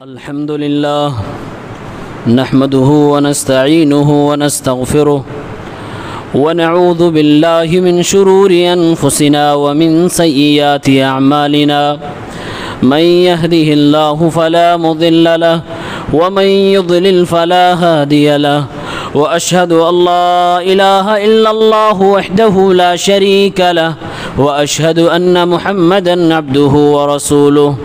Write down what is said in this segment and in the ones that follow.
الحمد لله نحمده ونستعينه ونستغفره ونعوذ بالله من شرور أنفسنا ومن سيئات أعمالنا من يهده الله فلا مضل له ومن يضلل فلا هادي له وأشهد أن لا إله إلا الله وحده لا شريك له وأشهد أن محمدا عبده ورسوله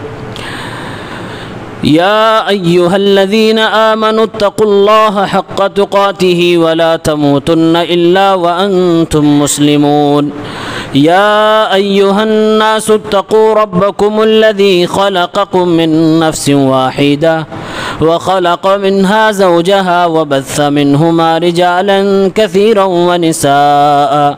يا أيها الذين آمنوا اتقوا الله حق تقاته ولا تموتن إلا وأنتم مسلمون يا أيها الناس اتقوا ربكم الذي خلقكم من نفس واحدة وخلق منها زوجها وبث منهما رجالا كثيرا ونساء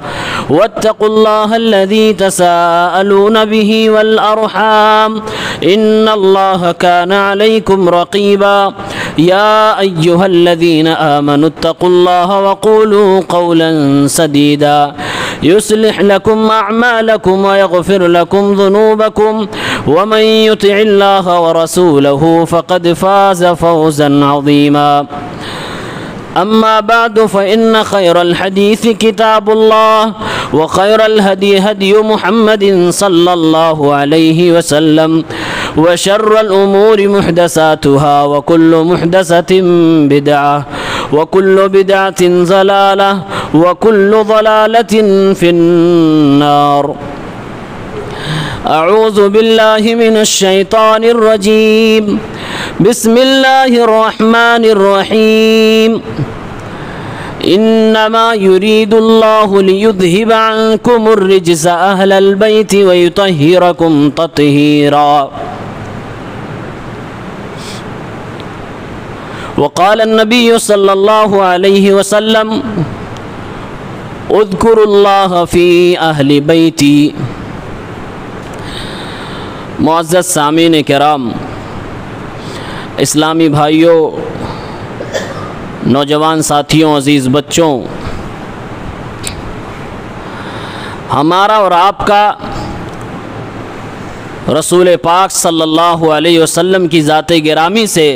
واتقوا الله الذي تساءلون به والأرحام إن الله كان عليكم رقيبا يا أيها الذين آمنوا اتقوا الله وقولوا قولا سديدا يصلح لكم أعمالكم ويغفر لكم ذنوبكم ومن يطع الله ورسوله فقد فاز فوزا عظيما أما بعد فإن خير الحديث كتاب الله وخير الهدي هدي محمد صلى الله عليه وسلم وشر الأمور محدثاتها وكل محدثة بدعة وكل بدعة ضلالة وكل ضلالة في النار أعوذ بالله من الشيطان الرجيم بسم الله الرحمن الرحيم إنما يريد الله ليذهب عنكم الرجس أهل البيت ويطهركم تطهيرا وقال النبي صلى الله عليه وسلم اذكروا الله في أهل بيتي. معزز سامعین کرام، اسلامی بھائیوں، نوجوان ساتھیوں، عزیز بچوں، ہمارا اور آپ کا رسول پاک صلی اللہ علیہ وسلم کی ذات گرامی سے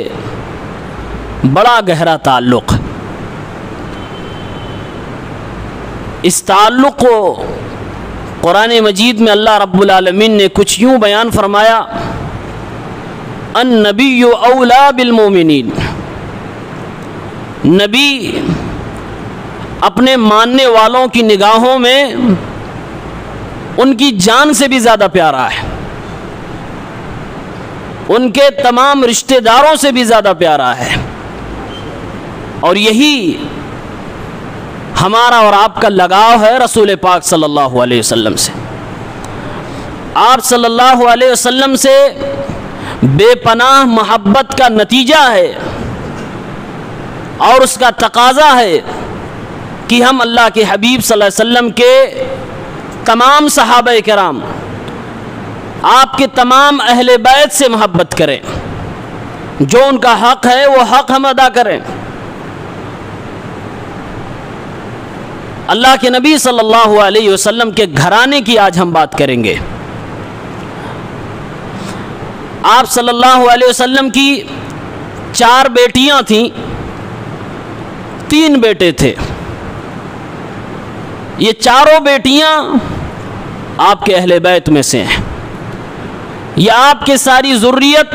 بڑا گہرا تعلق. اس تعلق کو قرآن مجید میں اللہ رب العالمین نے کچھ یوں بیان فرمایا: النبی اولا بالمومنین. نبی اپنے ماننے والوں کی نگاہوں میں ان کی جان سے بھی زیادہ پیارا ہے، ان کے تمام رشتہ داروں سے بھی زیادہ پیارا ہے. اور یہی ہمارا اور آپ کا لگاؤ ہے رسول پاک صلی اللہ علیہ وسلم سے. آپ صلی اللہ علیہ وسلم سے بے پناہ محبت کا نتیجہ ہے اور اس کا تقاضا ہے کہ ہم اللہ کے حبیب صلی اللہ علیہ وسلم کے تمام صحابہ کرام، آپ کے تمام اہل بیت سے محبت کریں. جو ان کا حق ہے وہ حق ہم ادا کریں. اللہ کے نبی صلی اللہ علیہ وسلم کے گھرانے کی آج ہم بات کریں گے. آپ صلی اللہ علیہ وسلم کی 4 بیٹیاں تھیں، 3 بیٹے تھے. یہ چاروں بیٹیاں آپ کے اہل بیت میں سے ہیں. یہ آپ کے ساری ذریت،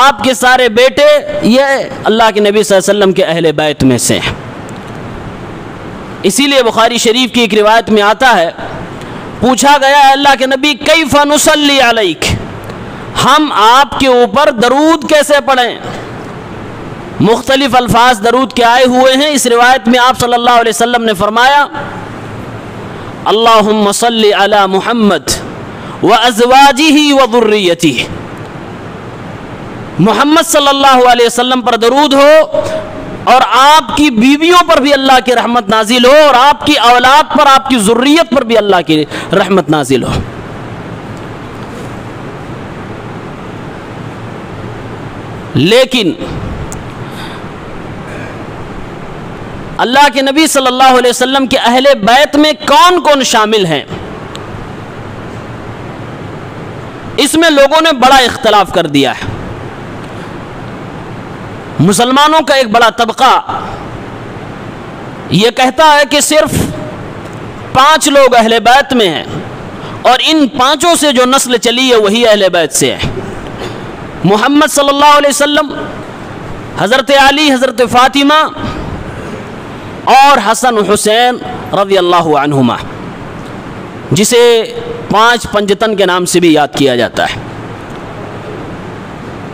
آپ کے سارے بیٹے یہ اللہ کے نبی صلی اللہ علیہ وسلم کے اہل بیت میں سے ہیں. اسی لیے بخاری شریف کی ایک روایت میں آتا ہے، پوچھا گیا ہے اللہ کے نبی کیف نصلی علیک، ہم آپ کے اوپر درود کیسے پڑھیں؟ مختلف الفاظ درود کے آئے ہوئے ہیں. اس روایت میں آپ صلی اللہ علیہ وسلم نے فرمایا اللہم صلی علی محمد وازواجہ وذریتہ. محمد صلی اللہ علیہ وسلم پر درود ہو اور آپ کی بیویوں پر بھی اللہ کی رحمت نازل ہو اور آپ کی اولاد پر، آپ کی ذریت پر بھی اللہ کی رحمت نازل ہو. لیکن اللہ کے نبی صلی اللہ علیہ وسلم کے اہل بیت میں کون کون شامل ہیں؟ اس میں لوگوں نے بڑا اختلاف کر دیا ہے. مسلمانوں کا ایک بڑا طبقہ یہ کہتا ہے کہ صرف 5 لوگ اہل بیت میں ہیں اور ان 5 سے جو نسل چلی ہے وہی اہل بیت سے ہے. محمد صلی اللہ علیہ وسلم، حضرت علی، حضرت فاطمہ اور حسن حسین رضی اللہ عنہما، جسے 5 پنجتن کے نام سے بھی یاد کیا جاتا ہے.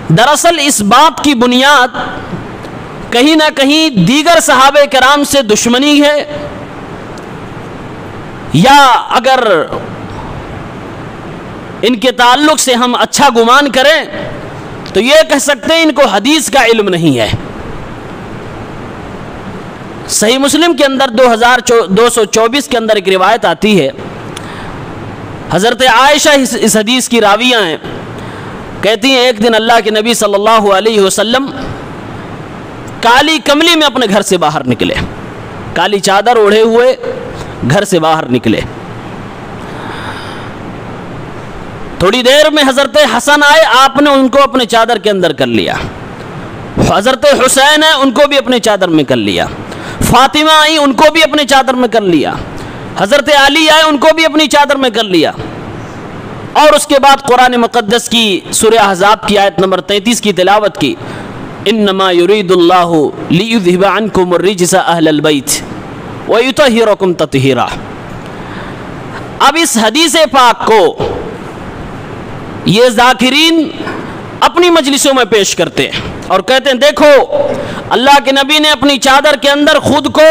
دراصل اس بات کی بنیاد کہیں نہ کہیں دیگر صحابہ کرام سے دشمنی ہے، یا اگر ان کے تعلق سے ہم اچھا گمان کریں تو یہ کہہ سکتے ہیں ان کو حدیث کا علم نہیں ہے. صحیح مسلم کے اندر 2224 کے اندر ایک روایت آتی ہے، حضرت عائشہ اس حدیث کی راویہ ہیں، کہتی ہیں ایک دن اللہ کے نبی صلی اللہ علیہ وسلم کالی کملی میں اپنے گھر سے باہر نکلے، کالی چادر اوڑھے ہوئے گھر سے باہر نکلے. تھوڑی دیر میں حضرت حسن آئے، آپ نے ان کو اپنے چادر کے اندر کر لیا. حضرت حسین ہے، ان کو بھی اپنے چادر میں کر لیا. فاطمہ آئی، ان کو بھی اپنے چادر میں کر لیا. حضرت علی آئے، ان کو بھی اپنی چادر میں کر لیا. اور اس کے بعد قرآن مقدس کی سورہ احزاب کی آیت نمبر 33 کی تلاوت کی، انما یرید اللہ لیذھب عنکم الرجس اہل البیت ویطہرکم تطہیرا. اب اس حدیث پاک کو یہ ذاکرین اپنی مجلسوں میں پیش کرتے ہیں اور کہتے ہیں دیکھو اللہ کے نبی نے اپنی چادر کے اندر خود کو،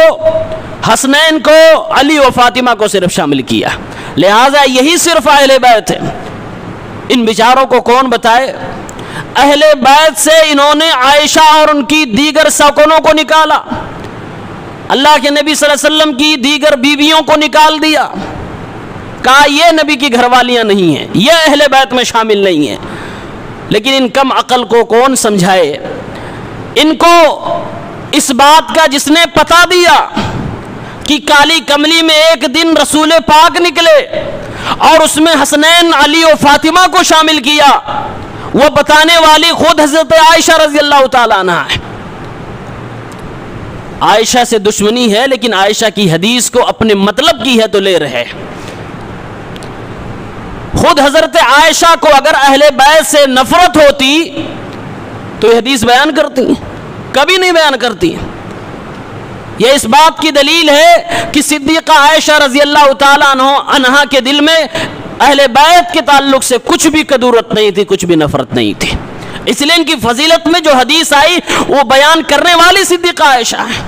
حسنین کو، علی و فاطمہ کو صرف شامل کیا، لہٰذا یہی صرف اہل بیت ہے. ان بیچاروں کو کون بتائے؟ اہل بیت سے انہوں نے عائشہ اور ان کی دیگر سوکنوں کو نکالا، اللہ کے نبی صلی اللہ علیہ وسلم کی دیگر بیویوں کو نکال دیا، کہا یہ نبی کی گھر والیاں نہیں ہیں، یہ اہل بیت میں شامل نہیں ہیں. لیکن ان کم عقل کو کون سمجھائے؟ ان کو اس بات کا جس نے پتا دیا کہ کالی کملی میں ایک دن رسول پاک نکلے اور اس میں حسنین، علی و فاطمہ کو شامل کیا، وہ بتانے والی خود حضرت عائشہ رضی اللہ تعالیٰ عنہ ہے. عائشہ سے دشمنی ہے لیکن عائشہ کی حدیث کو اپنے مطلب کی ہے تو لے رہے. خود حضرت عائشہ کو اگر اہل بیت سے نفرت ہوتی تو یہ حدیث بیان کرتی؟ کبھی نہیں بیان کرتی. یہ اس بات کی دلیل ہے کہ صدیقہ عائشہ رضی اللہ تعالیٰ عنہا کے دل میں اہل بیت کے تعلق سے کچھ بھی کدورت نہیں تھی، کچھ بھی نفرت نہیں تھی. اس لیے ان کی فضیلت میں جو حدیث آئی وہ بیان کرنے والی صدیقہ عائشہ ہے.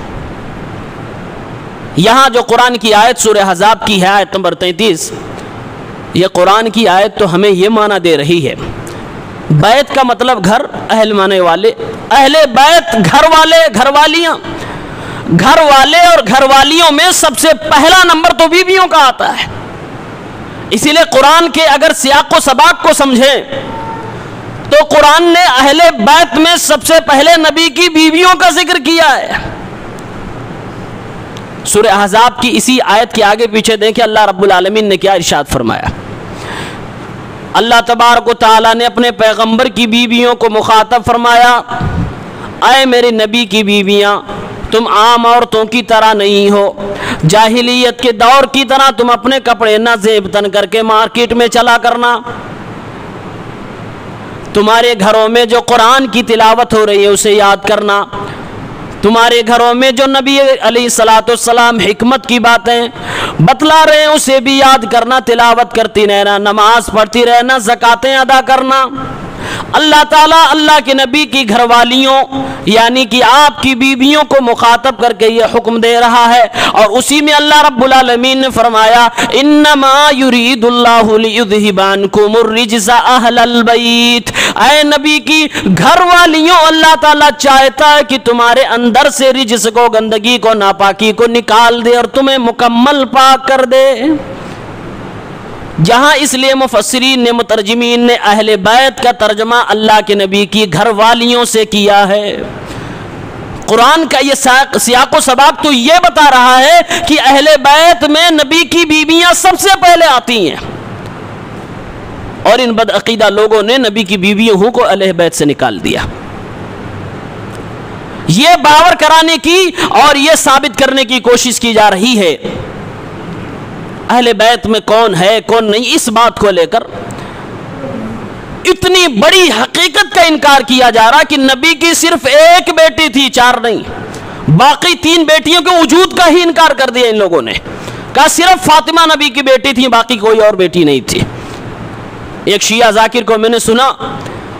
یہاں جو قرآن کی آیت سورہ احزاب کی ہے آیت نمبر 33، یہ قرآن کی آیت تو ہمیں یہ معنی دے رہی ہے، بیت کا مطلب گھر، اہل مانے والے، اہل بیت گھر والے، گھر والیاں. گھر والے اور گھر والیوں میں سب سے پہلا نمبر تو بیویوں کا آتا ہے. اسی لیے قرآن کے اگر سیاق و سباق کو سمجھیں تو قرآن نے اہل بیت میں سب سے پہلے نبی کی بیویوں کا ذکر کیا ہے. سورہ احزاب کی اسی آیت کے آگے پیچھے دیکھیں اللہ رب العالمین نے کیا ارشاد فرمایا. اللہ تبارک و تعالیٰ نے اپنے پیغمبر کی بیویوں کو مخاطب فرمایا، اے میرے نبی کی بیویاں، تم عام عورتوں کی طرح نہیں ہو، جاہلیت کے دور کی طرح تم اپنے کپڑے نہ زیب تن کر کے مارکیٹ میں چلا کرنا. تمہارے گھروں میں جو قرآن کی تلاوت ہو رہی ہے اسے یاد کرنا، تمہارے گھروں میں جو نبی علیہ الصلوۃ والسلام حکمت کی باتیں بتلا رہے ہیں اسے بھی یاد کرنا، تلاوت کرتی رہنا، نماز پڑھتی رہنا، زکاتیں ادا کرنا. اللہ تعالیٰ اللہ کے نبی کی گھر والیوں یعنی کہ آپ کی بیویوں کو مخاطب کر کے یہ حکم دے رہا ہے، اور اسی میں اللہ رب العالمین نے فرمایا انما یرید اللہ لیذھب عنکم الرجس اہل البیت. اے نبی کی گھر والیوں، اللہ تعالیٰ چاہتا ہے کہ تمہارے اندر سے رجس کو، گندگی کو، ناپاکی کو نکال دے اور تمہیں مکمل پاک کر دے. جہاں اس لیے مفسرین نے، مترجمین نے اہل بیت کا ترجمہ اللہ کے نبی کی گھر والیوں سے کیا ہے. قرآن کا یہ سیاق و سباق تو یہ بتا رہا ہے کہ اہل بیت میں نبی کی بیویاں سب سے پہلے آتی ہیں، اور ان بدعقیدہ لوگوں نے نبی کی بیویوں کو اہل بیت سے نکال دیا. یہ باور کرانے کی اور یہ ثابت کرنے کی کوشش کی جا رہی ہے اہل بیت میں کون ہے کون نہیں، اس بات کو لے کر اتنی بڑی حقیقت کا انکار کیا جا رہا کہ نبی کی صرف ایک بیٹی تھی، 4 نہیں، باقی 3 بیٹیوں کے وجود کا ہی انکار کر دیا ان لوگوں نے، کہا صرف فاطمہ نبی کی بیٹی تھی، باقی کوئی اور بیٹی نہیں تھی۔ ایک شیعہ ذاکر کو میں نے سنا،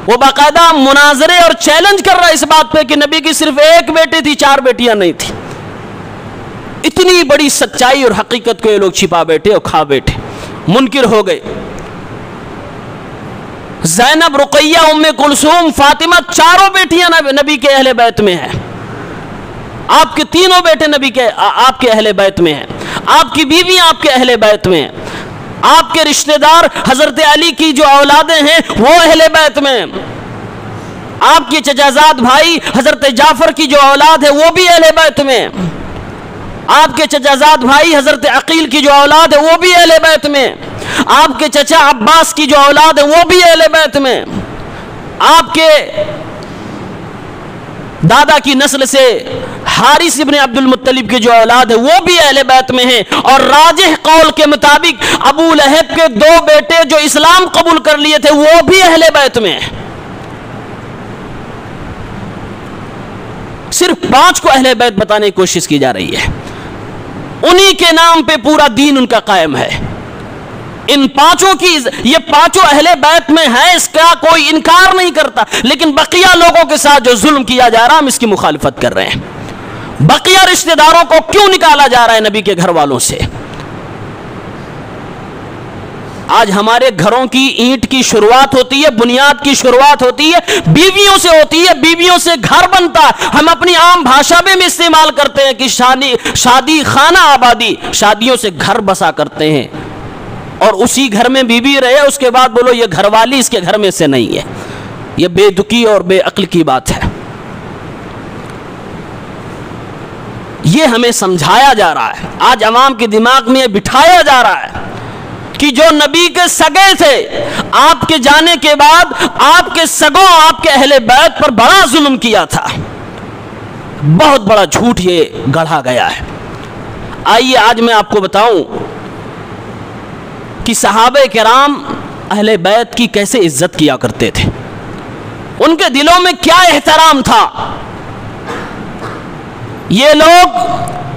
وہ باقاعدہ مناظرے اور چیلنج کر رہا ہے اس بات پہ کہ نبی کی صرف ایک بیٹی تھی، 4 بیٹیاں نہیں تھی۔ اتنی بڑی سچائی اور حقیقت کو یہ لوگ چھپا بیٹھے اور کھا بیٹھے، منکر ہو گئے۔ زینب، رقیہ، ام کلثوم، فاطمہ، 4 بیٹیاں نبی کے اہل بیت میں ہیں۔ آپ کے 3 بیٹے نبی کے آپ کے اہل بیت میں ہیں، آپ کی بیویاں آپ کے اہل بیت میں ہیں، آپ کے رشتہ دار حضرت علی کی جو اولادیں ہیں وہ اہل بیت میں ہیں، آپ کے چچازاد بھائی حضرت جعفر کی جو اولاد ہے وہ بھی اہل بیت میں ہیں، آپ کے چچازاد بھائی حضرت عقیل کی جو اولاد ہے وہ بھی اہل بیت میں، آپ کے چچا عباس کی جو اولاد ہے وہ بھی اہل بیت میں، آپ کے دادا کی نسل سے حارث ابن عبد المطلب کی جو اولاد ہے وہ بھی اہل بیت میں ہیں، اور راجح قول کے مطابق ابو لہب کے 2 بیٹے جو اسلام قبول کر لیے تھے وہ بھی اہل بیت میں ہیں۔ صرف 5 کو اہل بیت بتانے کی کوشش کی جا رہی ہے، انہی کے نام پہ پورا دین ان کا قائم ہے۔ ان 5 کی، یہ 5 اہل بیت میں ہیں، اس کا کوئی انکار نہیں کرتا، لیکن بقیہ لوگوں کے ساتھ جو ظلم کیا جا رہا ہم اس کی مخالفت کر رہے ہیں۔ بقیہ رشتہ داروں کو کیوں نکالا جا رہا ہے نبی کے گھر والوں سے؟ آج ہمارے گھروں کی اینٹ کی شروعات ہوتی ہے، بنیاد کی شروعات ہوتی ہے، بیویوں سے ہوتی ہے، بیویوں سے گھر بنتا ہے۔ ہم اپنی عام بھاشا میں استعمال کرتے ہیں کہ شادی خانہ آبادی، شادیوں سے گھر بسا کرتے ہیں، اور اسی گھر میں بیوی رہے، اس کے بعد بولو یہ گھر والی اس کے گھر میں سے نہیں ہے۔ یہ بے دکی اور بے عقل کی بات ہے۔ یہ ہمیں سمجھایا جا رہا ہے، آج عوام کے دماغ میں بٹھایا جا رہا ہے کہ جو نبی کے سگے تھے، آپ کے جانے کے بعد آپ کے سگوں، آپ کے اہل بیت پر بڑا ظلم کیا تھا۔ بہت بڑا جھوٹ یہ گڑھا گیا ہے۔ آئیے آج میں آپ کو بتاؤں کہ صحابہ کرام اہل بیت کی کیسے عزت کیا کرتے تھے، ان کے دلوں میں کیا احترام تھا۔ یہ لوگ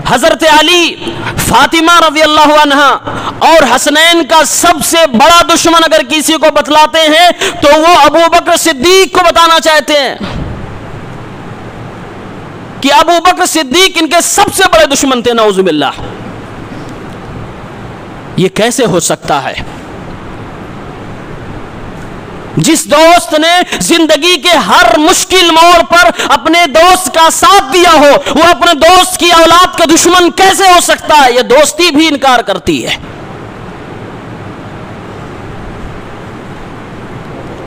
حضرت علی، فاطمہ رضی اللہ عنہا اور حسنین کا سب سے بڑا دشمن اگر کسی کو بتلاتے ہیں تو وہ ابو بکر صدیق کو بتانا چاہتے ہیں کہ ابو بکر صدیق ان کے سب سے بڑے دشمن تھے، نعوذ باللہ۔ یہ کیسے ہو سکتا ہے؟ جس دوست نے زندگی کے ہر مشکل موڑ پر اپنے دوست کا ساتھ دیا ہو، وہ اپنے دوست کی اولاد کا دشمن کیسے ہو سکتا ہے؟ یہ دوستی بھی انکار کرتی ہے۔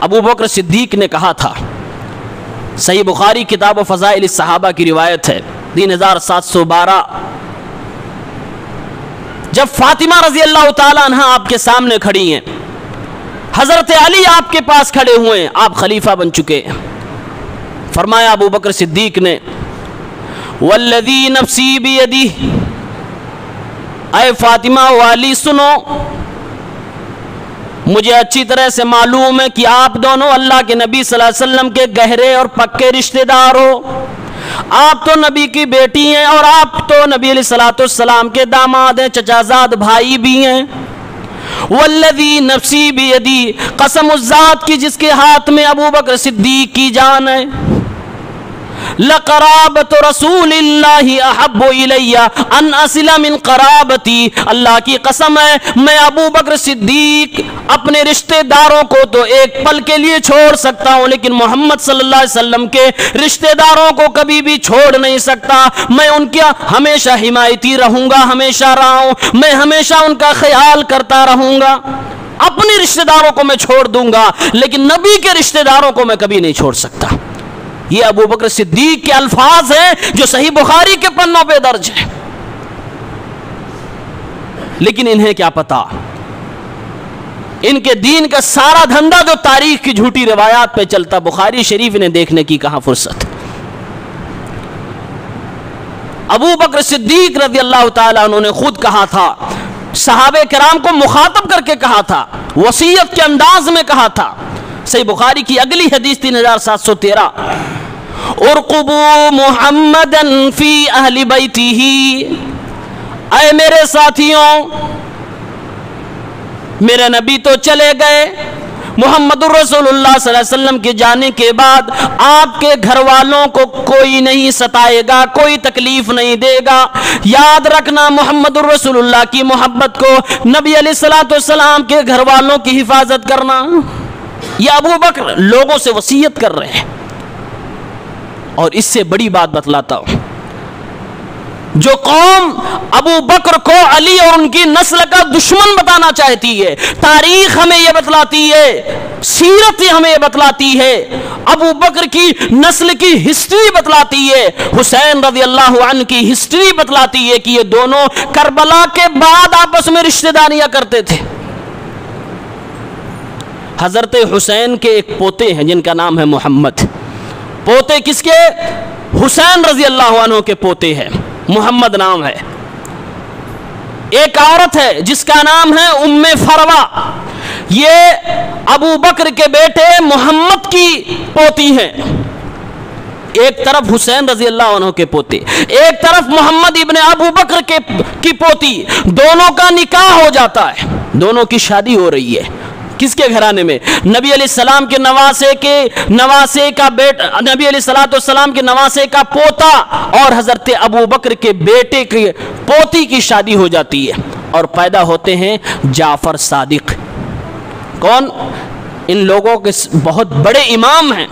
ابو بکر صدیق نے کہا تھا، صحیح بخاری کتاب و فضائل الصحابہ کی روایت ہے 3712، جب فاطمہ رضی اللہ تعالی عنہ آپ کے سامنے کھڑی ہیں، حضرت علی آپ کے پاس کھڑے ہوئے ہیں، آپ خلیفہ بن چکے ہیں، فرمایا ابو بکر صدیق نے، والذی نفسی بیدی، اے فاطمہ و علی سنو، مجھے اچھی طرح سے معلوم ہے کہ آپ دونوں اللہ کے نبی صلی اللہ علیہ وسلم کے گہرے اور پکے رشتہ دار ہو۔ آپ تو نبی کی بیٹی ہیں اور آپ تو نبی علیہ الصلوۃ والسلام کے داماد ہیں، چچازاد بھائی بھی ہیں۔ والذی نفسی بیدی، قسم اس ذات کی جس کے ہاتھ میں ابو بکر صدیق کی جان ہے، لقرابت رسول اللہ احب الی ان اصل من قرابتی، اللہ کی قسم ہے میں ابو بکر صدیق اپنے رشتہ داروں کو تو ایک پل کے لیے چھوڑ سکتا ہوں، لیکن محمد صلی اللہ علیہ وسلم کے رشتہ داروں کو کبھی بھی چھوڑ نہیں سکتا۔ میں ان کا ہمیشہ حمایتی رہوں گا، ہمیشہ رہا ہوں، میں ہمیشہ ان کا خیال کرتا رہوں گا۔ اپنے رشتہ داروں کو میں چھوڑ دوں گا لیکن نبی کے رشتہ داروں کو میں کبھی نہیں چھوڑ سکتا۔ یہ ابو بکر صدیق کے الفاظ ہیں جو صحیح بخاری کے پنوں پہ درج ہیں، لیکن انہیں کیا پتا، ان کے دین کا سارا دھندا جو تاریخ کی جھوٹی روایات پہ چلتا، بخاری شریف نے دیکھنے کی کہاں فرصت۔ ابو بکر صدیق رضی اللہ تعالیٰ عنہ نے خود کہا تھا، صحابہ کرام کو مخاطب کر کے کہا تھا، وصیت کے انداز میں کہا تھا۔ صحیح بخاری کی اگلی حدیث 3713، ارقبوا محمدا فی اہل بیتہ، اے میرے ساتھیوں، میرے نبی تو چلے گئے، محمد الرسول اللہ صلی اللہ علیہ وسلم کے جانے کے بعد آپ کے گھر والوں کو کوئی نہیں ستائے گا، کوئی تکلیف نہیں دے گا۔ یاد رکھنا محمد الرسول اللہ کی محبت کو، نبی علیہ الصلوۃ والسلام کے گھر والوں کی حفاظت کرنا۔ یہ ابو بکر لوگوں سے وصیت کر رہے ہیں۔ اور اس سے بڑی بات بتلاتا ہوں، جو قوم ابو بکر کو علی اور ان کی نسل کا دشمن بتانا چاہتی ہے، تاریخ ہمیں یہ بتلاتی ہے، سیرت ہمیں یہ بتلاتی ہے، ابو بکر کی نسل کی ہسٹری بتلاتی ہے، حسین رضی اللہ عنہ کی ہسٹری بتلاتی ہے کہ یہ دونوں کربلا کے بعد آپس میں رشتہ داریاں کرتے تھے۔ حضرت حسین کے ایک پوتے ہیں جن کا نام ہے محمد۔ پوتے کس کے؟ حسین رضی اللہ عنہ کے پوتے ہیں، محمد نام ہے۔ ایک عورت ہے جس کا نام ہے ام فروا، یہ ابو بکر کے بیٹے محمد کی پوتی ہیں۔ ایک طرف حسین رضی اللہ عنہ کے پوتے، ایک طرف محمد ابن ابو بکر کی پوتی، دونوں کا نکاح ہو جاتا ہے، دونوں کی شادی ہو رہی ہے۔ کس کے گھرانے میں؟ نبی علیہ السلام کے نواسے کا بیٹا، نبی علیہ السلام کے نواسے کا پوتا اور حضرت ابو بکر کے بیٹے کی پوتی کی شادی ہو جاتی ہے، اور پیدا ہوتے ہیں جعفر صادق۔ کون؟ ان لوگوں کے بہت بڑے امام ہیں،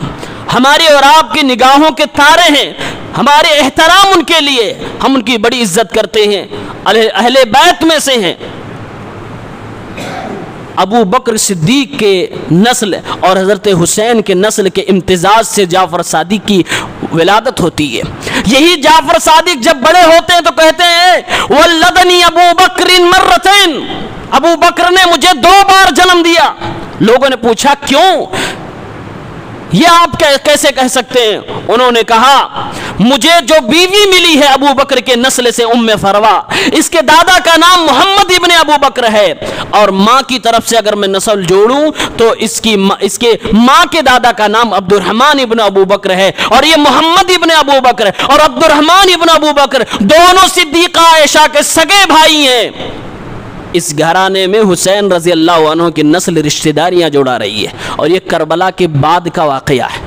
ہمارے اور آپ کی نگاہوں کے تارے ہیں، ہمارے احترام ان کے لیے، ہم ان کی بڑی عزت کرتے ہیں، اہل بیت میں سے ہیں۔ ابو بکر صدیق کے نسل اور حضرت حسین کے نسل کے امتزاج سے جعفر صادق کی ولادت ہوتی ہے۔ یہی جعفر صادق جب بڑے ہوتے ہیں تو کہتے ہیں ولدنی ابو بکر مرتين، ابو بکر نے مجھے 2 بار جنم دیا۔ لوگوں نے پوچھا کیوں؟ یہ آپ کیسے کہہ سکتے ہیں؟ انہوں نے کہا مجھے جو بیوی ملی ہے ابو بکر کے نسل سے ام فروا، اس کے دادا کا نام محمد ابن ابو بکر ہے، اور ماں کی طرف سے اگر میں نسل جوڑوں تو اس کے ماں کے دادا کا نام عبد الرحمن ابن ابو بکر ہے، اور یہ محمد ابن ابو بکر اور عبد الرحمن ابن ابو بکر دونوں صدیقہ عائشہ کے سگے بھائی ہیں۔ اس گھرانے میں حسین رضی اللہ عنہ کی نسل رشتہ داریاں جوڑا رہی ہے، اور یہ کربلا کے بعد کا واقعہ ہے،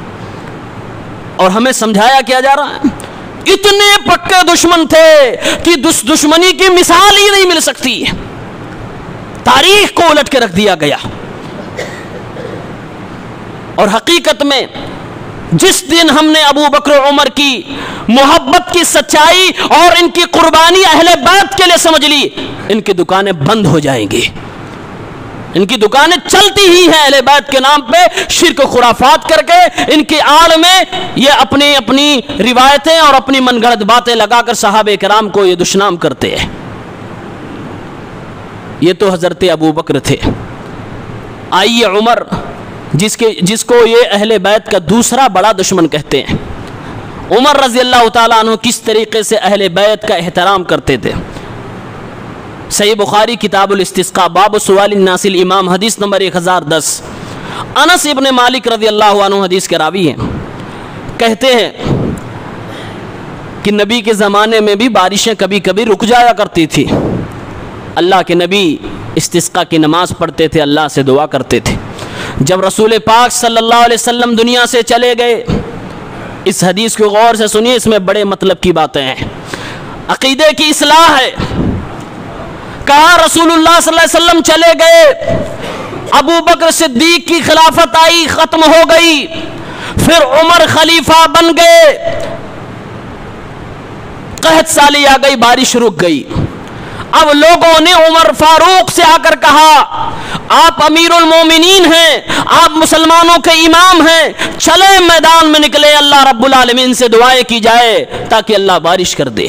اور ہمیں سمجھایا کیا جا رہا ہے اتنے پکے دشمن تھے کہ دشمنی کی مثال ہی نہیں مل سکتی، تاریخ کو الٹ کے رکھ دیا گیا۔ اور حقیقت میں جس دن ہم نے ابو بکر عمر کی محبت کی سچائی اور ان کی قربانی اہل بیت کے لیے سمجھ لی، ان کی دکانیں بند ہو جائیں گی، ان کی دکانیں چلتی ہی ہیں اہل بیت کے نام پہ شرک و خرافات کر کے، ان کی آڑ میں یہ اپنی روایتیں اور اپنی من گھڑت باتیں لگا کر صحابہ کرام کو یہ دشنام کرتے ہیں۔ یہ تو حضرت ابو بکر تھے۔ آئیے عمر جس کو یہ اہل بیت کا دوسرا بڑا دشمن کہتے ہیں، عمر رضی اللہ تعالیٰ عنہ کس طریقے سے اہل بیت کا احترام کرتے تھے۔ صحیح بخاری کتاب الاستسقاء باب سوال الناس الامام حدیث نمبر 1010، انس ابن مالک رضی اللہ عنہ حدیث کے راوی ہیں، کہتے ہیں کہ نبی کے زمانے میں بھی بارشیں کبھی کبھی رک جایا کرتی تھی، اللہ کے نبی استسقاء کی نماز پڑھتے تھے، اللہ سے دعا کرتے تھے۔ جب رسول پاک صلی اللہ علیہ وسلم دنیا سے چلے گئے، اس حدیث کو غور سے سنیے، اس میں بڑے مطلب کی باتیں ہیں، عقیدے کی اصلاح ہے۔ کہا رسول اللہ صلی اللہ علیہ وسلم چلے گئے، ابو بکر صدیق کی خلافت آئی، ختم ہو گئی، پھر عمر خلیفہ بن گئے، قحط سالی آ گئی، بارش رک گئی۔ اب لوگوں نے عمر فاروق سے آ کر کہا آپ امیر المومنین ہیں، آپ مسلمانوں کے امام ہیں، چلیں میدان میں نکلے، اللہ رب العالمین سے دعائیں کی جائے تاکہ اللہ بارش کر دے۔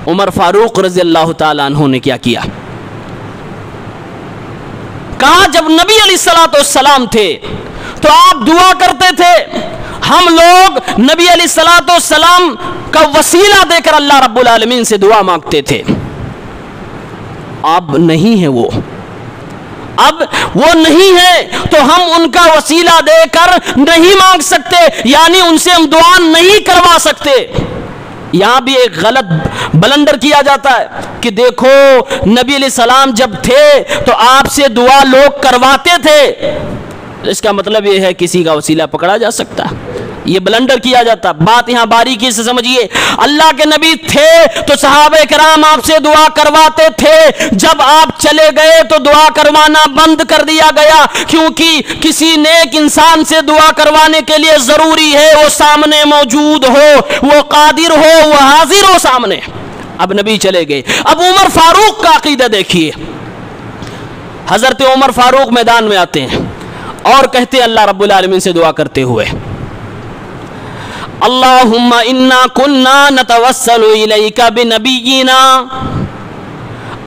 عمر فاروق رضی اللہ تعالیٰ عنہ نے کیا کیا؟ کہا جب نبی علیہ الصلوۃ والسلام تھے تو آپ دعا کرتے تھے ہم لوگ نبی علیہ الصلوۃ والسلام کا وسیلہ دے کر اللہ رب العالمین سے دعا مانگتے تھے. اب نہیں ہے وہ، اب وہ نہیں ہے تو ہم ان کا وسیلہ دے کر نہیں مانگ سکتے، یعنی ان سے ہم دعا نہیں کروا سکتے. یہاں بھی ایک غلط بلنڈر کیا جاتا ہے کہ دیکھو نبی علیہ السلام جب تھے تو آپ سے دعا لوگ کرواتے تھے، اس کا مطلب یہ ہے کسی کا وسیلہ پکڑا جا سکتا ہے. یہ بلنڈر کیا جاتا. بات یہاں باریکی سے سمجھیے. اللہ کے نبی تھے تو صحابہ کرام آپ سے دعا کرواتے تھے، جب آپ چلے گئے تو دعا کروانا بند کر دیا گیا، کیونکہ کسی نیک انسان سے دعا کروانے کے لیے ضروری ہے وہ سامنے موجود ہو، وہ قادر ہو، وہ حاضر ہو سامنے. اب نبی چلے گئے. اب عمر فاروق کا عقیدہ دیکھیے. حضرت عمر فاروق میدان میں آتے ہیں اور کہتے ہیں اللہ رب العالمین سے دعا کرتے ہوئے، اللہم انا کننا نتوسل الیک بنبینا.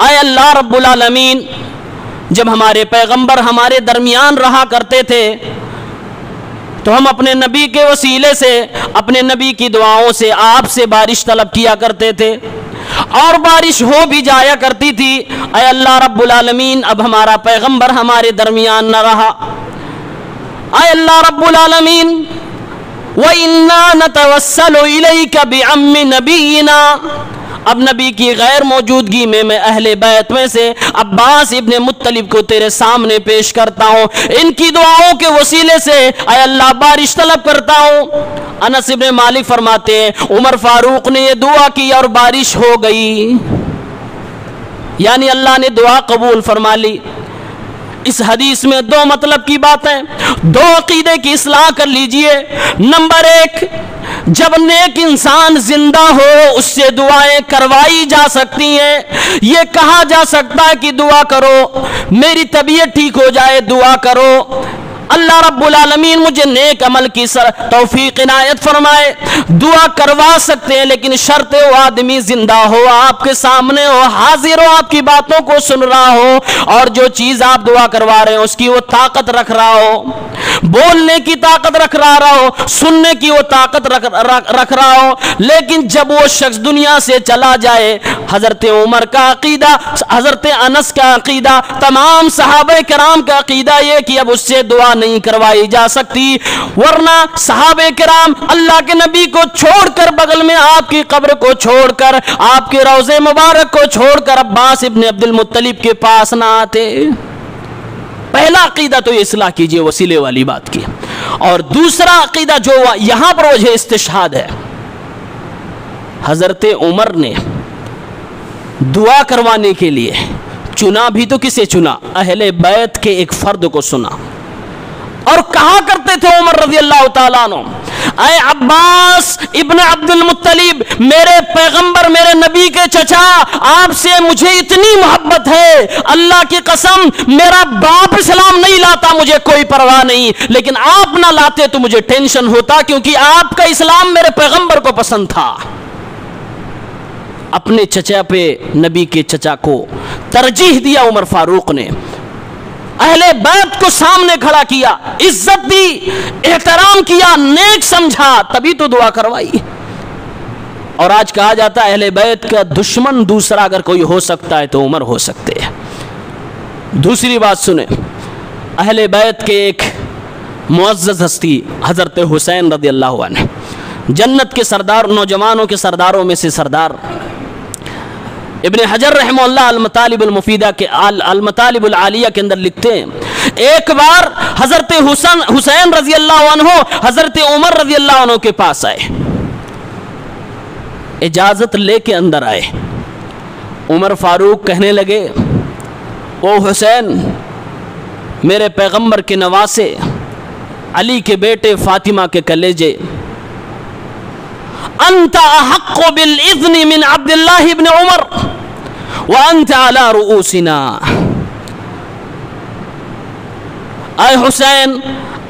اے اللہ رب العالمین، جب ہمارے پیغمبر ہمارے درمیان رہا کرتے تھے تو ہم اپنے نبی کے وسیلے سے، اپنے نبی کی دعاؤں سے آپ سے بارش طلب کیا کرتے تھے اور بارش ہو بھی جایا کرتی تھی. اے اللہ رب العالمین، اب ہمارا پیغمبر ہمارے درمیان نہ رہا. اے اللہ رب العالمین، وَإِنَّا نَتَوَسَّلُ إِلَيْكَ بِعَمِّ نَبِيِّنَا. اب نبی کی غیر موجودگی میں میں اہل بیت میں سے عباس ابن مطلب کو تیرے سامنے پیش کرتا ہوں، ان کی دعاؤں کے وسیلے سے اے اللہ بارش طلب کرتا ہوں. انس ابن مالک فرماتے ہیں عمر فاروق نے یہ دعا کی اور بارش ہو گئی، یعنی اللہ نے دعا قبول فرما لی. اس حدیث میں دو مطلب کی بات ہے، دو عقیدے کی اصلاح کر لیجئے. نمبر ایک، جب نیک انسان زندہ ہو اس سے دعائیں کروائی جا سکتی ہیں. یہ کہا جا سکتا ہے کہ دعا کرو میری طبیعت ٹھیک ہو جائے، دعا کرو اللہ رب العالمین مجھے نیک عمل کی توفیق عنایت فرمائے. دعا کروا سکتے ہیں، لیکن شرط ہے وہ آدمی زندہ ہو، آپ کے سامنے ہو، حاضر ہو، آپ کی باتوں کو سن رہا ہو، اور جو چیز آپ دعا کروا رہے ہیں اس کی وہ طاقت رکھ رہا ہو، بولنے کی طاقت رکھ رہا ہو، سننے کی وہ طاقت رکھ رہا ہو. لیکن جب وہ شخص دنیا سے چلا جائے، حضرت عمر کا عقیدہ، حضرت انس کا عقیدہ، تمام صحابہ کرام کا عقیدہ یہ کہ اب اس سے دعا نہیں کروائی جا سکتی. ورنہ صحابہ کرام اللہ کے نبی کو چھوڑ کر، بغل میں آپ کی قبر کو چھوڑ کر، آپ کے روضے مبارک کو چھوڑ کر عباس ابن عبد المطلب کے پاس نہ آتے. پہلا عقیدہ تو یہ اصلاح کیجئے وسیلے والی بات کی. اور دوسرا عقیدہ جو یہاں پر وجہ استشہاد ہے، حضرت عمر نے دعا کروانے کے لیے چنا بھی تو کسے چنا؟ اہل بیت کے ایک فرد کو سنا. اور کہا کرتے تھے عمر رضی اللہ تعالیٰ عنہ، اے عباس ابن عبد المطلب، میرے پیغمبر، میرے نبی کے چچا، آپ سے مجھے اتنی محبت ہے، اللہ کی قسم میرا باپ اسلام نہیں لاتا مجھے کوئی پرواہ نہیں، لیکن آپ نہ لاتے تو مجھے ٹینشن ہوتا، کیونکہ آپ کا اسلام میرے پیغمبر کو پسند تھا. اپنے چچا پہ نبی کے چچا کو ترجیح دیا عمر فاروق نے، اہل بیت کو سامنے کھڑا کیا، عزت دی، احترام کیا، نیک سمجھا، تبھی تو دعا کروائی. اور آج کہا جاتا ہے اہل بیت کا دشمن دوسرا اگر کوئی ہو سکتا ہے تو عمر ہو سکتے ہیں. دوسری بات سنیں، اہل بیت کے ایک معزز ہستی حضرت حسین رضی اللہ عنہ، جنت کے سردار، نوجوانوں کے سرداروں میں سے سردار. ابن حجر رحمہ اللہ المطالب المفیدہ کے المطالب العالیہ کے اندر لکھتے ہیں، ایک بار حضرت حسین رضی اللہ عنہ حضرت عمر رضی اللہ عنہ کے پاس آئے، اجازت لے کے اندر آئے. عمر فاروق کہنے لگے، او حسین، میرے پیغمبر کے نواسے، علی کے بیٹے، فاطمہ کے کلیجے، انت احق بالاذن من عبد اللہ ابن عمر وانت علی رؤوسنا. اے حسین،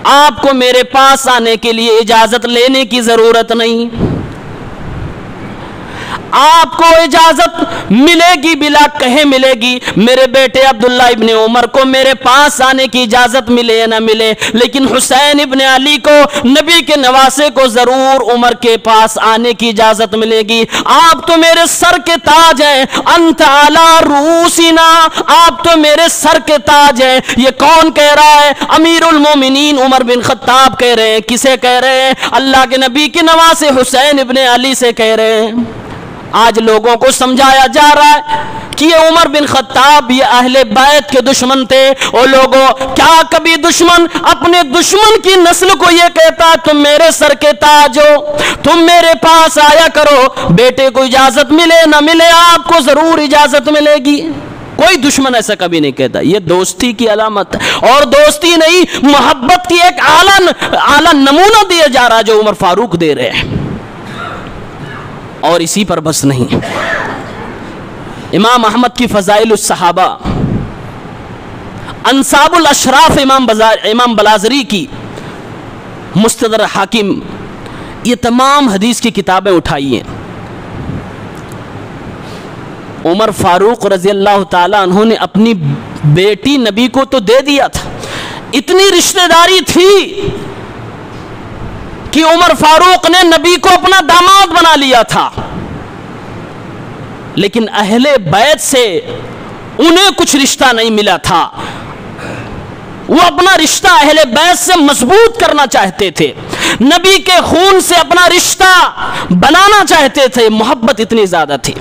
آپ کو میرے پاس آنے کے لیے اجازت لینے کی ضرورت نہیں، آپ کو اجازت ملے گی بلا کہے ملے گی، میرے بیٹے عبداللہ ابن عمر کو میرے پاس آنے کی اجازت ملے یا نہ ملے، لیکن حسین ابن علی کو، نبی کے نواسے کو ضرور عمر کے پاس آنے کی اجازت ملے گی۔ آپ تو میرے سر کے تاج ہیں، انت علی رؤوسنا، آپ تو میرے سر کے تاج ہیں۔ یہ کون کہہ رہا ہے؟ امیر المومنین عمر بن خطاب کہہ رہے ہیں۔ کسے کہہ رہے ہیں؟ اللہ کے نبی کے نواسے حسین ابن علی سے کہہ رہے ہیں۔ آج لوگوں کو سمجھایا جا رہا ہے کہ یہ عمر بن خطاب یہ اہل بیت کے دشمن تھے۔ اور لوگوں، کیا کبھی دشمن اپنے دشمن کی نسل کو یہ کہتا تم میرے سر کے تاج ہو، تم میرے پاس آیا کرو، بیٹے کو اجازت ملے نہ ملے آپ کو ضرور اجازت ملے گی؟ کوئی دشمن ایسا کبھی نہیں کہتا۔ یہ دوستی کی علامت ہے، اور دوستی نہیں، محبت کی ایک اعلیٰ نمونہ دیا جا رہا جو عمر فاروق دے رہے ہیں۔ اور اسی پر بس نہیں، امام احمد کی فضائل الصحابہ، انساب الاشراف امام بلازری کی، مستدرک حاکم، یہ تمام حدیث کی کتابیں اٹھائی ہیں۔ عمر فاروق رضی اللہ تعالیٰ عنہ نے اپنی بیٹی نبی کو تو دے دیا تھا، اتنی رشتہ داری تھی کہ عمر فاروق نے نبی کو اپنا داماد بنا لیا تھا، لیکن اہل بیت سے انہیں کچھ رشتہ نہیں ملا تھا۔ وہ اپنا رشتہ اہل بیت سے مضبوط کرنا چاہتے تھے، نبی کے خون سے اپنا رشتہ بنانا چاہتے تھے، محبت اتنی زیادہ تھی۔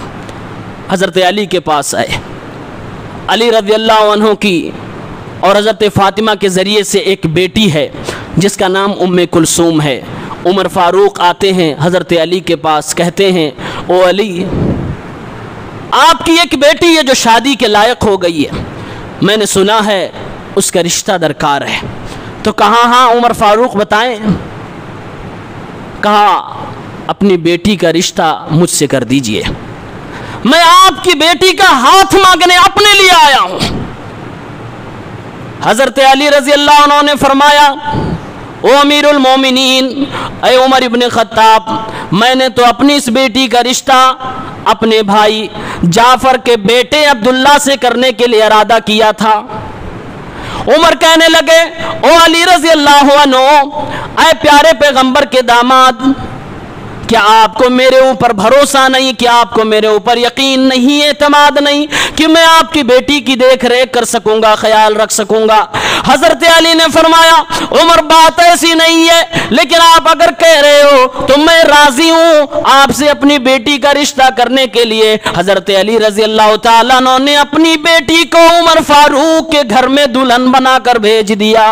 حضرت علی کے پاس آئے، علی رضی اللہ عنہ کی اور حضرت فاطمہ کے ذریعے سے ایک بیٹی ہے جس کا نام ام کلثوم ہے۔ عمر فاروق آتے ہیں حضرت علی کے پاس، کہتے ہیں او علی، آپ کی ایک بیٹی ہے جو شادی کے لائق ہو گئی ہے، میں نے سنا ہے اس کا رشتہ درکار ہے۔ تو کہا ہاں عمر فاروق بتائیں۔ کہا اپنی بیٹی کا رشتہ مجھ سے کر دیجئے، میں آپ کی بیٹی کا ہاتھ مانگنے اپنے لیے آیا ہوں۔ حضرت علی رضی اللہ عنہ نے فرمایا او امیر المومنین، اے عمر ابن خطاب، میں نے تو اپنی اس بیٹی کا رشتہ اپنے بھائی جعفر کے بیٹے عبداللہ سے کرنے کے لیے ارادہ کیا تھا۔ عمر کہنے لگے او علی رضی اللہ عنہ، اے پیارے پیغمبر کے داماد، کیا آپ کو میرے اوپر بھروسہ نہیں، کیا آپ کو میرے اوپر یقین نہیں، اعتماد نہیں کہ میں آپ کی بیٹی کی دیکھ ریکھ کر سکوں گا، خیال رکھ سکوں گا؟ حضرت علی نے فرمایا عمر بات ایسی نہیں ہے، لیکن آپ اگر کہہ رہے ہو تو میں راضی ہوں آپ سے اپنی بیٹی کا رشتہ کرنے کے لیے۔ حضرت علی رضی اللہ تعالیٰ عنہ نے اپنی بیٹی کو عمر فاروق کے گھر میں دلہن بنا کر بھیج دیا،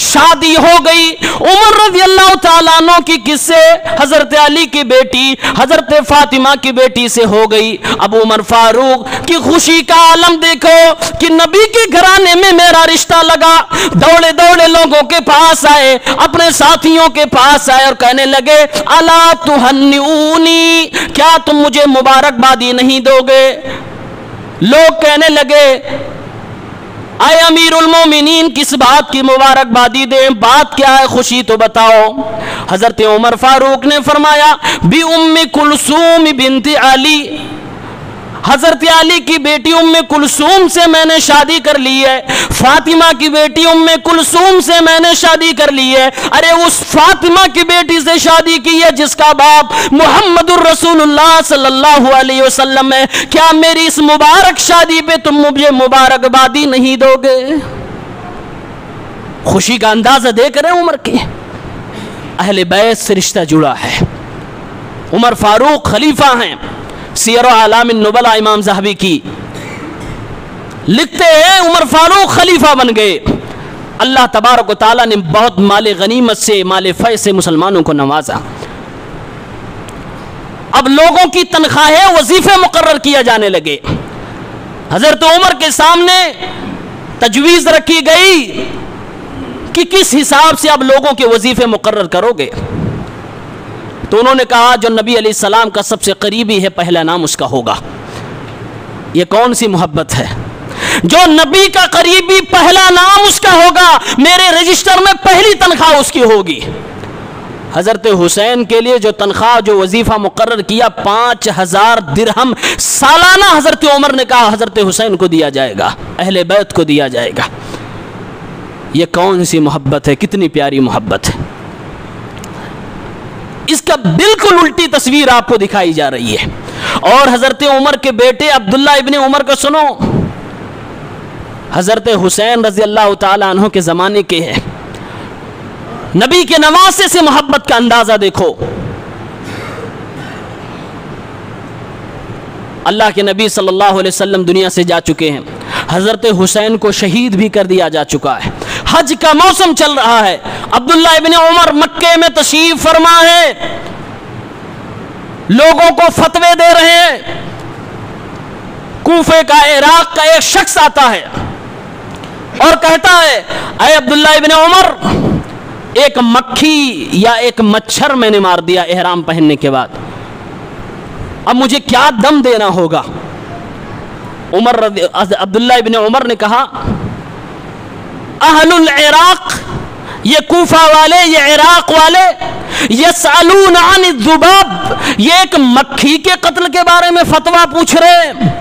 شادی ہو گئی۔ عمر رضی اللہ تعالیٰ عنہ کی کس سے؟ حضرت علی کی بیٹی حضرت فاطمہ کی بیٹی سے ہو گئی۔ اب عمر فاروق کی خوشی کا عالم دیکھو کہ نبی کے گھرانے میں میرا رشتہ لگا۔ دوڑے دوڑے لوگوں کے پاس آئے، اپنے ساتھیوں کے پاس آئے اور کہنے لگے الا تہنئونی، کیا تم مجھے مبارکبادی نہیں دو گے؟ لوگ کہنے لگے اے امیر المومنین کس بات کی مبارکبادی دیں، بات کیا ہے، خوشی تو بتاؤ۔ حضرت عمر فاروق نے فرمایا بی ام کلثوم بنت علی، حضرت علی کی بیٹی ام کلثوم سے میں نے شادی کر لی ہے، فاطمہ کی بیٹی ام کلثوم سے میں نے شادی کر لی ہے۔ ارے اس فاطمہ کی بیٹی سے شادی کی ہے جس کا باپ محمد الرسول اللہ صلی اللہ علیہ وسلم ہے، کیا میری اس مبارک شادی پہ تم مجھے مبارکبادی نہیں دو گے؟ خوشی کا اندازہ دیکھ رہے عمر کے، اہل بیت سے رشتہ جڑا ہے۔ عمر فاروق خلیفہ ہیں۔ سیر اعلام النبلاء امام ذہبی کی لکھتے ہیں عمر فاروق خلیفہ بن گئے۔ اللہ تبارک و تعالیٰ نے بہت مال غنیمت سے، مال فیض سے مسلمانوں کو نوازا۔ اب لوگوں کی تنخواہیں، وظیفے مقرر کیا جانے لگے۔ حضرت عمر کے سامنے تجویز رکھی گئی کہ کس حساب سے اب لوگوں کے وظیفے مقرر کرو گے؟ تو انہوں نے کہا جو نبی علیہ السلام کا سب سے قریبی ہے پہلا نام اس کا ہوگا۔ یہ کون سی محبت ہے؟ جو نبی کا قریبی پہلا نام اس کا ہوگا، میرے رجسٹر میں پہلی تنخواہ اس کی ہوگی۔ حضرت حسین کے لیے جو تنخواہ جو وظیفہ مقرر کیا 5000 درہم سالانہ حضرت عمر نے کہا حضرت حسین کو دیا جائے گا، اہل بیت کو دیا جائے گا۔ یہ کون سی محبت ہے، کتنی پیاری محبت ہے۔ اس کا بالکل الٹی تصویر آپ کو دکھائی جا رہی ہے۔ اور حضرت عمر کے بیٹے عبداللہ ابن عمر کو سنو، حضرت حسین رضی اللہ تعالی عنہ کے زمانے کے ہیں، نبی کے نواسے سے محبت کا اندازہ دیکھو۔ اللہ کے نبی صلی اللہ علیہ وسلم دنیا سے جا چکے ہیں، حضرت حسین کو شہید بھی کر دیا جا چکا ہے، حج کا موسم چل رہا ہے، عبداللہ ابن عمر مکے میں تشریف فرما ہے، لوگوں کو فتوے دے رہے ہیں۔ کوفے کا عراق کا ایک شخص آتا ہے اور کہتا ہے اے عبداللہ ابن عمر، ایک مکھی یا ایک مچھر میں نے مار دیا احرام پہننے کے بعد، اب مجھے کیا دم دینا ہوگا؟ عبداللہ ابن عمر نے کہا اہل العراق، یہ کوفہ والے، یہ عراق والے، یسألون عن الذباب، یہ ایک مکھی کے قتل کے بارے میں فتویٰ پوچھ رہے ہیں،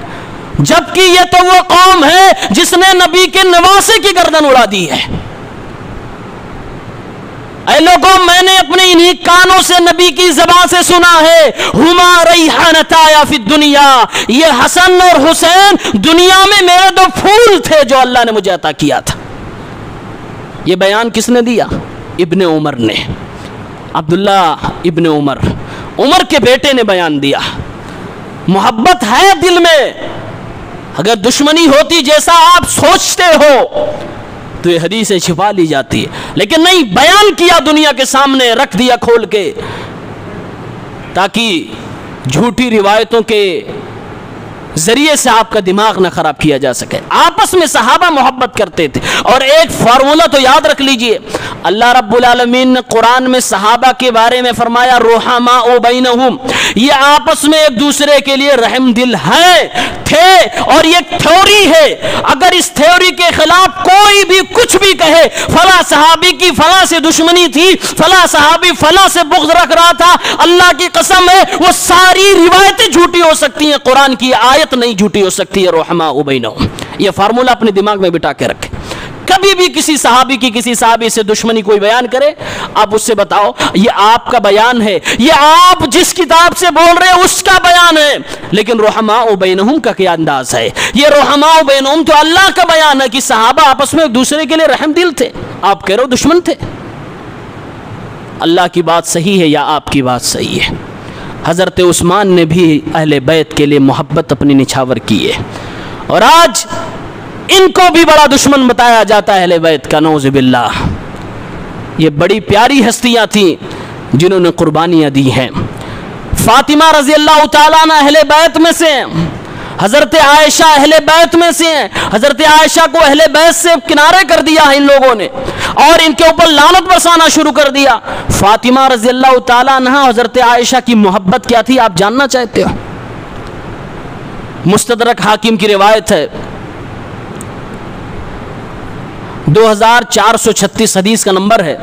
جبکہ یہ تو وہ قوم ہے جس نے نبی کے نواسے کی گردن اڑا دی ہے۔ اے لوگوں، میں نے اپنے انہی کانوں سے نبی کی زبان سے سنا ہے، ہما ریحانتایا فی الدنیا، یہ حسن اور حسین دنیا میں میرے دو پھول تھے جو اللہ نے مجھے عطا کیا تھا۔ یہ بیان کس نے دیا؟ ابن عمر نے، عبداللہ ابن عمر، عمر کے بیٹے نے بیان دیا۔ محبت ہے دل میں، اگر دشمنی ہوتی جیسا آپ سوچتے ہو تو یہ حدیث چھپا لی جاتی ہے، لیکن نہیں، بیان کیا دنیا کے سامنے، رکھ دیا کھول کے، تاکہ جھوٹی روایتوں کے ذریعے سے آپ کا دماغ نہ خراب کیا جا سکے۔ آپس میں صحابہ محبت کرتے تھے، اور ایک فارمولہ تو یاد رکھ لیجئے، اللہ رب العالمین نے قرآن میں صحابہ کے بارے میں فرمایا رحماء بینہم، یہ آپس میں ایک دوسرے کے لیے رحم دل ہیں، تھے، اور یہ تھیوری ہے، اگر اس تھیوری کے خلاف کوئی بھی کچھ بھی کہے، فلاں صحابی کی فلاں سے دشمنی تھی، فلاں صحابی فلاں سے بغض رکھ رہا تھا، اللہ کی قسم ہے وہ ساری روایتیں جھوٹی ہو سکتی ہیں، قرآن کی آیت نہیں جھوٹی ہو سکتی ہے۔ رحماء بینہم، یہ فارمولہ اپنے دماغ میں بٹا کے رکھیں۔ کبھی بھی کسی صحابی کی کسی صحابی سے دشمنی کوئی بیان کرے، آپ اس سے بتاؤ یہ آپ کا بیان ہے، یہ آپ جس کتاب سے بول رہے ہیں اس کا بیان ہے، لیکن رحماء بینہم کا کیا انداز ہے؟ یہ رحماء بینہم تو اللہ کا بیان ہے کہ صحابہ آپس میں ایک دوسرے کے لیے رحم دل تھے، آپ کہہ رہے ہو دشمن تھے۔ اللہ کی بات صحیح ہے یا آپ کی بات صحیح ہے؟ حضرت عثمان نے بھی اہل بیت کے لیے محبت اپنی نچھاور کی ہے، اور آج ان کو بھی بڑا دشمن بتایا جاتا ہے اہل بیت کا، نعوذ باللہ۔ یہ بڑی پیاری ہستیاں تھیں جنہوں نے قربانیاں دی ہیں۔ فاطمہ رضی اللہ تعالیٰ عنہ اہل بیت میں سے ہیں، حضرت عائشہ اہل بیت میں سے ہیں، حضرت عائشہ کو اہل بیت سے کنارے کر دیا ہے ان لوگوں نے، اور ان کے اوپر لعنت برسانا شروع کر دیا۔ فاطمہ رضی اللہ تعالیٰ عنہ حضرت عائشہ کی محبت کیا تھی آپ جاننا چاہتے ہو؟ مستدرک حاکم کی روایت ہے، 2436 حدیث کا نمبر ہے،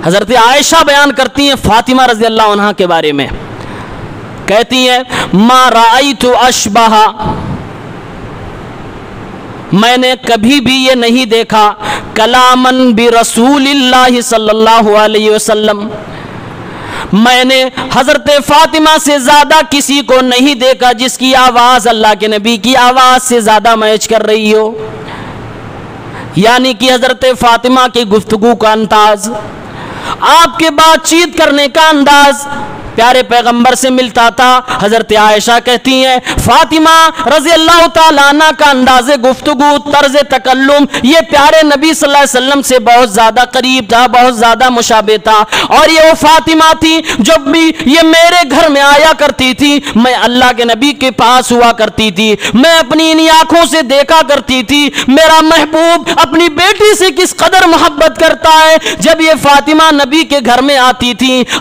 حضرت عائشہ بیان کرتی ہیں فاطمہ رضی اللہ عنہ کے بارے میں، کہتی ہیں ما رأیت اشبہ، میں نے کبھی بھی یہ نہیں دیکھا کلامن برسول اللہ صلی اللہ علیہ وسلم، میں نے حضرت فاطمہ سے زیادہ کسی کو نہیں دیکھا جس کی آواز اللہ کے نبی کی آواز سے زیادہ میچ کر رہی ہو، یعنی کہ حضرت فاطمہ کی گفتگو کا انداز، آپ کے بات چیت کرنے کا انداز پیارے پیغمبر سے ملتا تھا۔ حضرت عائشہ کہتی ہیں فاطمہ رضی اللہ تعالیٰ عنہ کا انداز گفتگو، طرز تکلم یہ پیارے نبی صلی اللہ علیہ وسلم سے بہت زیادہ قریب تھا، بہت زیادہ مشابہ تھا، اور یہ وہ فاطمہ تھی جب بھی یہ میرے گھر میں آیا کرتی تھی، میں اللہ کے نبی کے پاس ہوا کرتی تھی، میں اپنی انہی آنکھوں سے دیکھا کرتی تھی میرا محبوب اپنی بیٹی سے کس قدر محبت کرتا ہے۔ جب یہ فاطمہ نبی کے گھر میں آتی تھی،